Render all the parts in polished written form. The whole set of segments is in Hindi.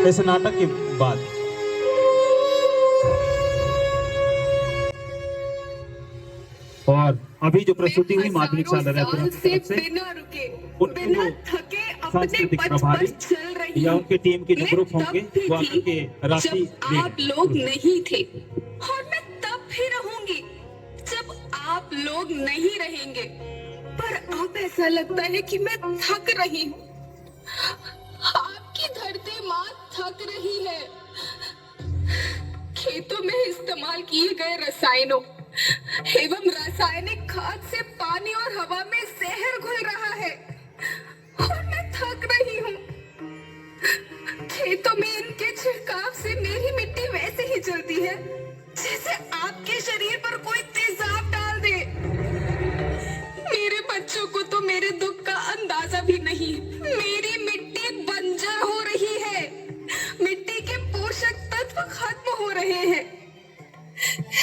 इस नाटक के बाद और अभी जो प्रस्तुति हुई माध्यमिक शाला रायपुर की तरफ से बिना रुके उनके बिना जो थके अपने सांस्कृतिक पथ प्रभारी पर चल रही या हूँ। उनके टीम के जो मैं ग्रुप तब होंगे भी वो थी आपके राशि जब आप लोग नहीं थे, और मैं तब भी रहूंगी जब आप लोग नहीं रहेंगे। पर अब ऐसा लगता है कि मैं थक रही हूँ। आपकी धरती माँ थक रही है। खेतों में इस्तेमाल किए गए रसायनों एवं रासायनिक खाद से पानी और हवा में जहर घुल रहा है और मैं थक रही हूँ। खेतों में इनके छिड़काव से मेरी मिट्टी वैसे ही जलती है जैसे आपके शरीर पर कोई तेजाब डाल दे। मेरे बच्चों को तो मेरे दुख का अंदाजा भी नहीं। मेरी मिट्टी बंजर हो रही है। मिट्टी के पोषक तत्व खत्म हो रहे हैं।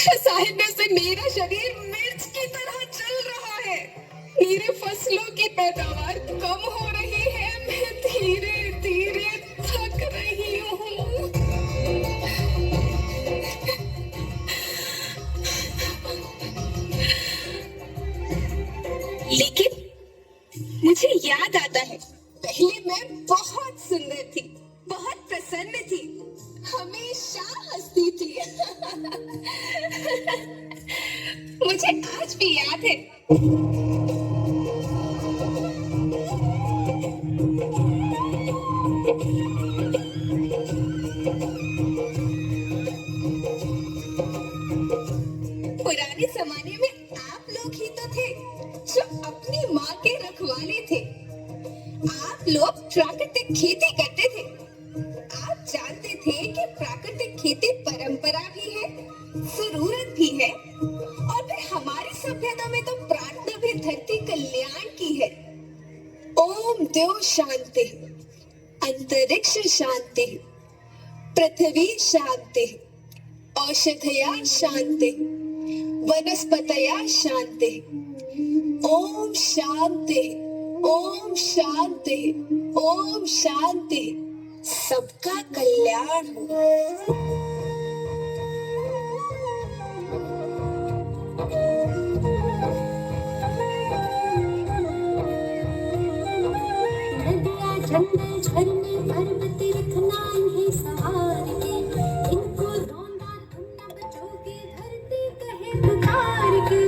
रसायनों से मेरा शरीर मिर्च की तरह जल रहा है। मेरे फसलों की पैदावार कम हो रही है। मैं धीरे धीरे थक रही हूँ। लेकिन मुझे याद आता है, पहले मैं बहुत सुंदर थी, बहुत प्रसन्न थी, हमेशा हंसती थी। मुझे आज भी याद है। पुराने जमाने में आप लोग ही तो थे जो अपनी माँ के रखवाले थे। आप लोग प्राकृतिक खेती करते थे। आप जानते थे कि प्राकृतिक खेती परंपरा भी है, जरूरत भी है, और फिर हमारी सभ्यता में तो प्रार्थना भी धरती कल्याण की है। ओम देव शांति, अंतरिक्ष शांति, पृथ्वी शांति, औषधया शांति, वनस्पतया शांति। ओम शांति, ओम शांति, ओम शांति। सबका कल्याण हो। नदियाँ जंगल झरने पर्वत लिखना इन्हें सहार के, इनको रौंदा तुम न बचोगे धरती कहे पुकार के।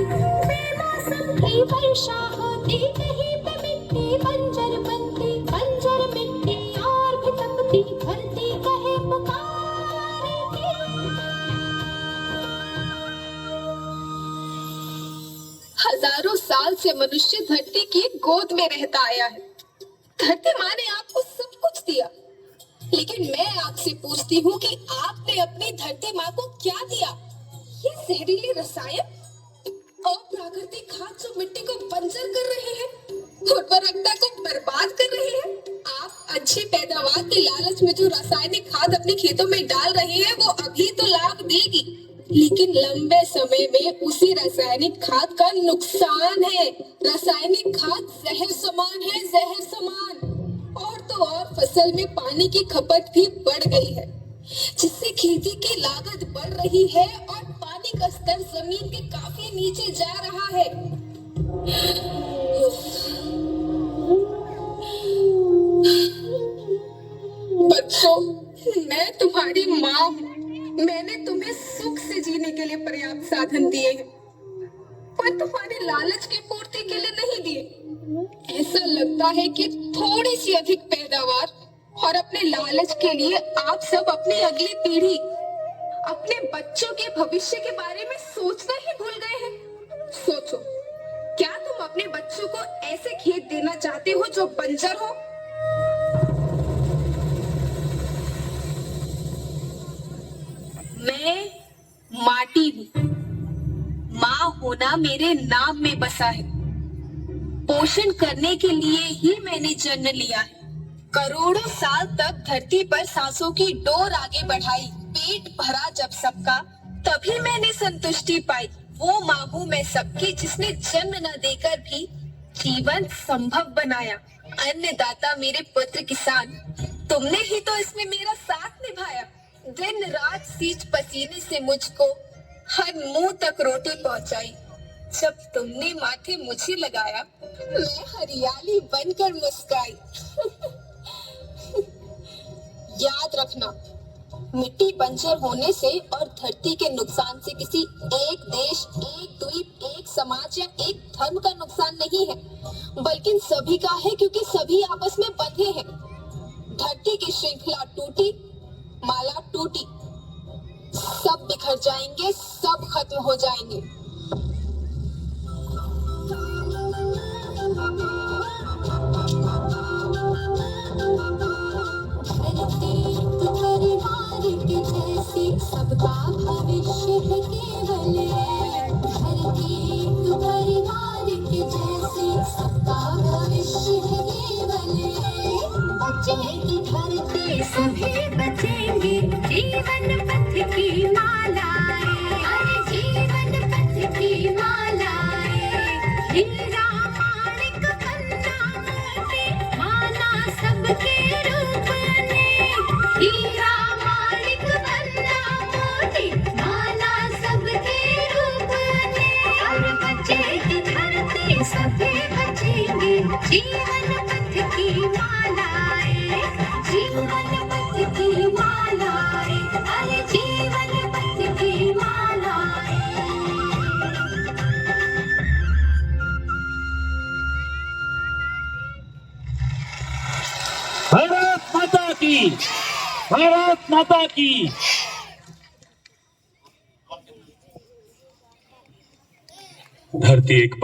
बेमौसम की वर्षा होती कहीं पे मिट्टी बंजर बनती, बंजर मिट्टी और भी तपती धरती कहे पुकार के। हजारों साल से मनुष्य धरती की गोद में रहता आया है। धरती माँ ने आपको सब कुछ दिया, लेकिन मैं आपसे पूछती हूँ कि आपने अपनी धरती माँ को क्या दिया? ये जहरीले रसायन और प्राकृतिक खाद जो मिट्टी को बंजर कर रहे हैं, उर्वरकता को बर्बाद कर रहे हैं। आप अच्छी पैदावार के लालच में जो रासायनिक खाद अपने खेतों में डाल रहे हैं, वो अभी तो लाभ देगी, लेकिन लंबे समय में उसी रासायनिक खाद का नुकसान है। रासायनिक खाद जहर समान है, जहर समान। और तो और फसल में पानी की खपत भी बढ़ गई है, जिससे खेती की लागत बढ़ रही है और पानी का स्तर जमीन के काफी नीचे जा रहा है। बच्चों, मैं तुम्हारी माँ हूँ। मैंने तुम्हें सुख से जीने के लिए पर्याप्त साधन दिए हैं, पर तुम्हारे लालच की पूर्ति के लिए नहीं दिए। ऐसा लगता है कि थोड़ी सी अधिक पैदावार और अपने लालच के लिए आप सब अपनी अगली पीढ़ी, अपने बच्चों के भविष्य के बारे में सोचना ही भूल गए हैं। सोचो, क्या तुम अपने बच्चों को ऐसे खेत देना चाहते हो जो बंजर हो? मैं माटी हूँ। माँ होना मेरे नाम में बसा है। पोषण करने के लिए ही मैंने जन्म लिया है। करोड़ों साल तक धरती पर सांसों की डोर आगे बढ़ाई। पेट भरा जब सबका, तभी मैंने संतुष्टि पाई। वो माँ हूँ मैं सबकी, जिसने जन्म न देकर भी जीवन संभव बनाया। अन्नदाता मेरे पुत्र किसान, तुमने ही तो इसमें मेरा साथ पसीने से मुझको हर मुंह तक रोटी पहुंचाई। जब तुमने माथे मुझे लगाया, मैं हरियाली बनकर मुस्काई। याद रखना, मिट्टी बंजर होने से और धरती के नुकसान से किसी एक देश, एक द्वीप, एक समाज या एक धर्म का नुकसान नहीं है, बल्कि सभी का है, क्योंकि सभी आपस में बंधे हैं। धरती की श्रृंखला टूटी, माला टूटी, सब बिखर जाएंगे, सब खत्म हो जाएंगे। परिवार के जैसे सबका भविष्य है केवल, धरती परिवार के जैसे सबका भविष्य है केवल। बचेगी धरती सभी बचेंगे, जीवन पथ की मालाएं, अरे जीवन पथ की मालाएं। हीरा माणिक पन्ना मोती माला सबके रूप ने, हीरा माणिक पन्ना मोती माला सबके रूप ने। और बचेगी धरती सभी बचेंगे, जीवन पथ की मालाएं, जीवन पथ की मालाएं, अरे जीवन पथ की मालाएं। भारत माता की, भारत माता की। धरती एक